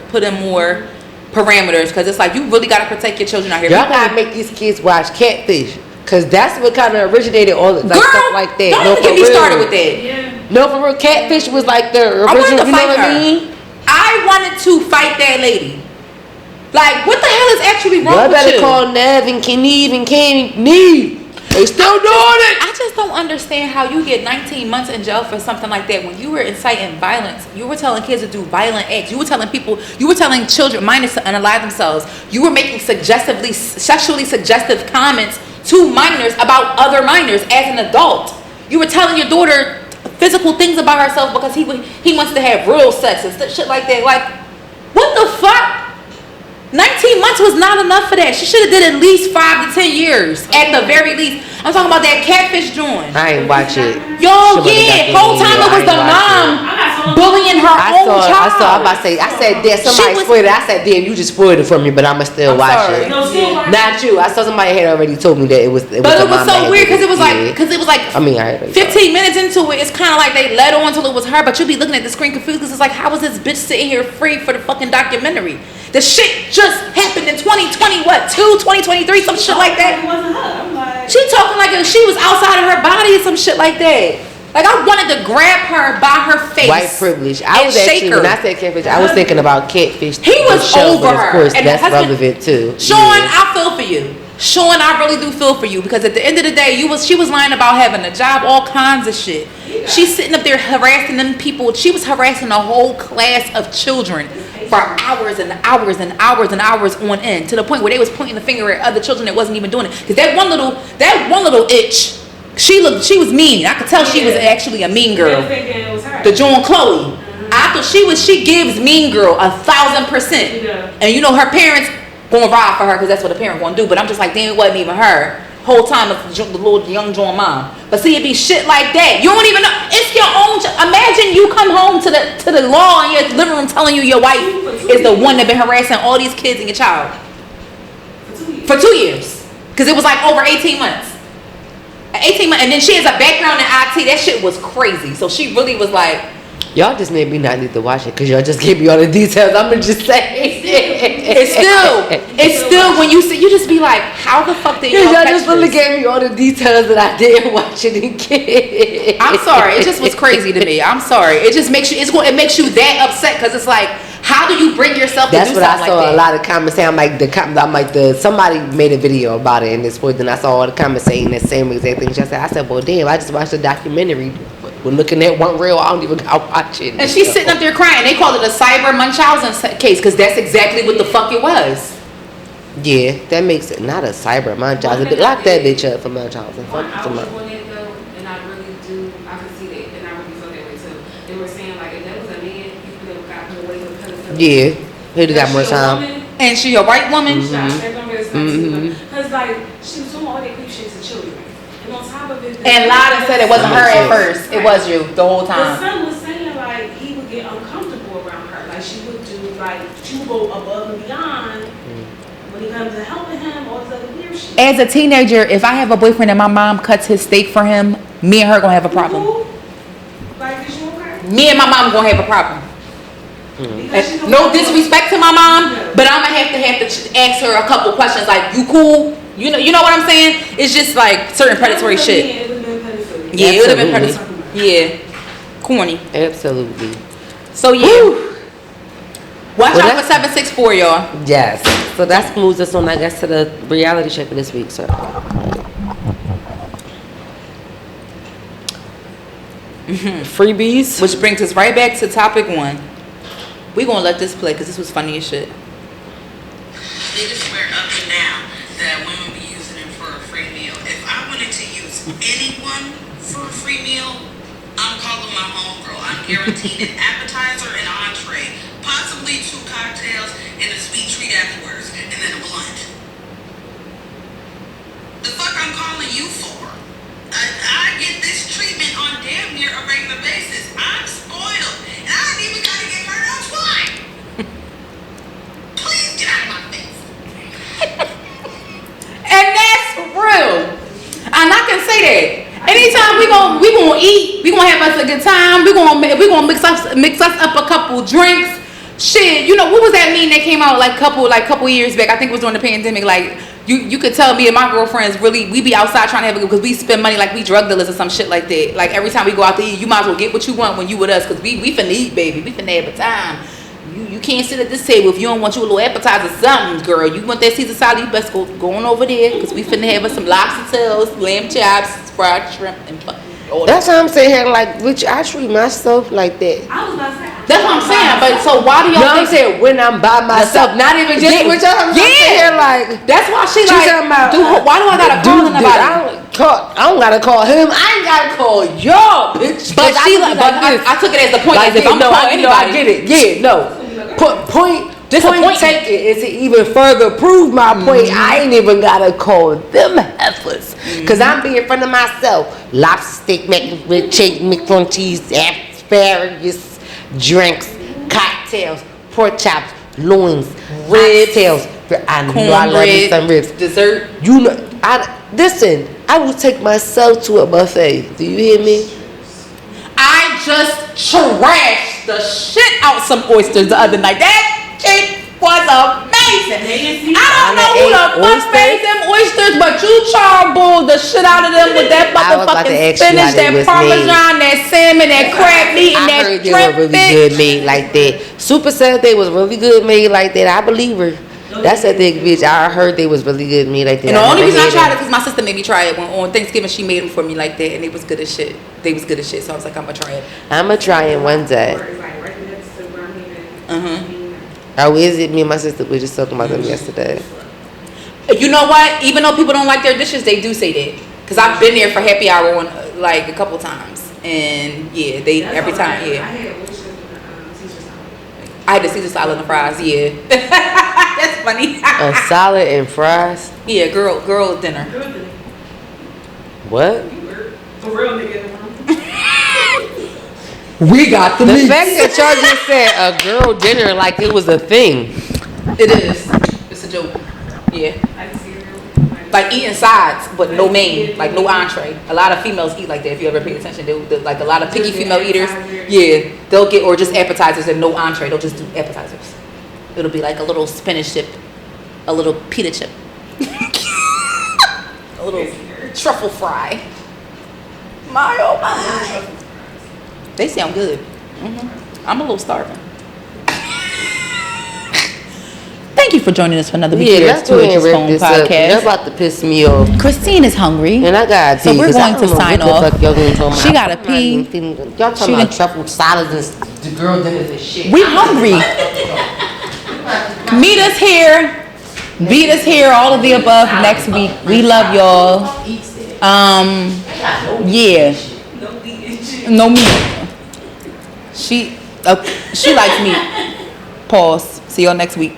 put in more parameters, because it's like you really gotta protect your children out here. Y'all gotta make these kids watch Catfish, because that's what kind of originated all the stuff like that. Don't get me started with that. Yeah. No, for real, Catfish was like the original. I wanted to you fight know what her. I mean? I wanted to fight that lady. Like, what the hell is actually wrong with you? Y'all better call Nev and Keneve and Neve. They still doing it. I just don't understand how you get 19 months in jail for something like that when you were inciting violence. You were telling kids to do violent acts. You were telling children, minors, to unalive themselves. You were making sexually suggestive comments to minors about other minors as an adult. You were telling your daughter physical things about herself because he wants to have real sex and shit like that. Like, what the fuck? 19 months was not enough for that. She should have did at least 5 to 10 years at the very least. I'm talking about that Catfish joint. I ain't watch it. Yo, yeah, whole time it was the mom bullying her own child. I said, damn, somebody spoiled it. I said, damn, you just spoiled it for me, but I'ma still watch it. Not you. I saw somebody had already told me that it was. But it was so weird because it was like I mean, I heard 15 minutes into it, it's kind of like they led on until it was her, but you be looking at the screen confused because it's like, how was this bitch sitting here free for the fucking documentary? The shit just happened in 2023, some shit like that. It wasn't her. I'm like, she talking like she was outside of her body or some shit like that. Like, I wanted to grab her by her face. White privilege. I was actually, when I said Catfish, I was thinking about Catfish. He was over her. Of course, and that's relevant too. Sean, I feel for you. Sean, I really do feel for you, because at the end of the day, she was lying about having a job, all kinds of shit. Yeah. She's sitting up there harassing them people. She was harassing a whole class of children for hours and hours and hours and hours on end, to the point where they was pointing the finger at other children that wasn't even doing it. Because that one little itch, she was mean. I could tell she was actually a mean girl. The Joan Chloe. I thought she gives mean girl 1,000%. Yeah. And you know her parents gonna ride for her because that's what the parent gonna do. But I'm just like, damn, it wasn't even her. Whole time it's the little young Joan mom. But see, it be shit like that. You don't even know. It's your own. Imagine you come home to the law in your living room telling you your wife is the one that been harassing all these kids and your child for 2 years. Because it was like over 18 months. 18 months, and then she has a background in IT. That shit was crazy. So she really was like, y'all just made me not need to watch it because y'all just gave me all the details. I'm gonna just say it's still when you see, you just be like, how the fuck did y'all just really gave me all the details that I didn't watch it again. I'm sorry, it just was crazy to me. I'm sorry. It just makes you it makes you that upset because it's like, how do you bring yourself to do something like that? That's what I saw a lot of comments saying. Somebody made a video about it, and this point, then I saw all the comments saying the same exact thing. I said, well, damn, I just watched the documentary. We're looking at one reel. I don't even gotta watch it. And she's sitting up there crying. They called it a cyber Munchausen case because that's exactly what the fuck it was. Yeah, that makes it not a cyber Munchausen. But lock that bitch up for Munchausen. I was one day ago, and I really do. I could see that, and I really feel that way too. They were saying like, if that was a man, you could have got put away with pedophilia. Yeah, he'd have got more time. And she a white woman. Because like she was doing all that creep shit to children. And on top of it, and lied and said it wasn't her at first. It was you the whole time. The son was saying like he would get uncomfortable around her. Like she would go above and beyond when it comes to helping him, all this other weird shit. As a teenager, if I have a boyfriend and my mom cuts his steak for him, me and her gonna have a problem. Like, is you okay? Me and my mom gonna have a problem. No disrespect to my mom, but I'm gonna have to ask her a couple questions like, you cool? You know what I'm saying? It's just like certain predatory shit. Yeah, it would have been predatory. Yeah, corny. Absolutely. So yeah. Watch out for 764, y'all. Yes. So that moves us on, I guess, to the reality check of this week, sir. Freebies. Which brings us right back to topic 1. We're going to let this play because this was funny as shit. They just swear up and down that women be using it for a free meal. If I wanted to use anyone for a free meal, I'm calling my homegirl. I'm guaranteed an appetizer and entree, possibly 2 cocktails and a sweet treat afterwards, and then a blunt. The fuck I'm calling you for? I get this treatment on damn near a regular basis. I'm spoiled, and I don't even gotta get hurt on swine. Please get out of my face. And that's real. And I can say that. Anytime we gonna eat, we gonna have us a good time. We gonna mix us up a couple drinks. Shit, you know what was that meme that came out like couple years back? I think it was during the pandemic. Like you could tell me and my girlfriends really we be outside trying to have a good because we spend money like we drug dealers or some shit like that. Like every time we go out to eat, you might as well get what you want when you with us because we finna eat, baby. We finna have a time. You can't sit at this table if you don't want you a little appetizer something, girl. You want that Caesar salad, you best go on over there because we finna have us some lobster tails, lamb chops, fried shrimp, and that's what I'm saying here. Like, which I treat myself like that. I was about to say. That's what I'm saying. But so why do y'all? I'm saying when I'm by myself, not even just with y'all. I'm saying here like that's why she like. Why do I gotta call anybody? I don't gotta call him. I ain't gotta call y'all, bitch. But she like. I took it as the point. Like if I'm calling anybody, I get it. Yeah, no. Point taken is to even further prove my point. I ain't even gotta call them heifers because I'm being in front of myself. Lobster steak, with chicken, mixed on cheese, asparagus, drinks, cocktails, pork chops, loins, ribs, tails. I know I love me some ribs. Dessert. You know, listen. I will take myself to a buffet. Do you hear me? I just trashed the shit out some oysters the other night. That shit was amazing. I don't know who the fuck made them oysters, but you charboiled the shit out of them with that motherfucking spinach, that parmesan, that salmon, that crab meat, and that shrimp. They were really good made like that. Super said they was really good made like that. I believe her. That's a thick bitch. I heard they was really good meat like that. And the only reason I tried it because my sister made me try it on Thanksgiving. She made them for me like that, and it was good as shit. They was good as shit. So I was like, I'm gonna try it. I'm gonna try it one day. Oh, is it? Me and my sister were just talking about them yesterday. You know what? Even though people don't like their dishes, they do say that. Because I've been there for happy hour on like a couple times, and yeah, they every time. Yeah. I had the Caesar salad and fries. Yeah. That's funny. A salad and fries? Yeah, girl dinner. What? For real nigga. We got the meat. Fact that y'all just said a girl dinner like it was a thing. It is. It's a joke. Yeah. Like eating sides, but no main, like no entree. A lot of females eat like that. If you ever pay attention, they like a lot of picky female eaters. Yeah, they'll get or just appetizers and no entree. They'll just do appetizers. It'll be like a little spinach chip, a little pita chip, a little truffle fry. My oh my! They sound good. I'm a little starving. Thank you for joining us for another week here at Toeachhisownpodcast. They're about to piss me off. Christine is hungry. And I got to pee. So we're going to sign off. She got to pee. Y'all talking about truffle salads and the girl dinners and shit. We hungry. Meet us here. Beat us here. All of the above next week. We love y'all. Yeah. No meat. She likes meat. Pause. See y'all next week.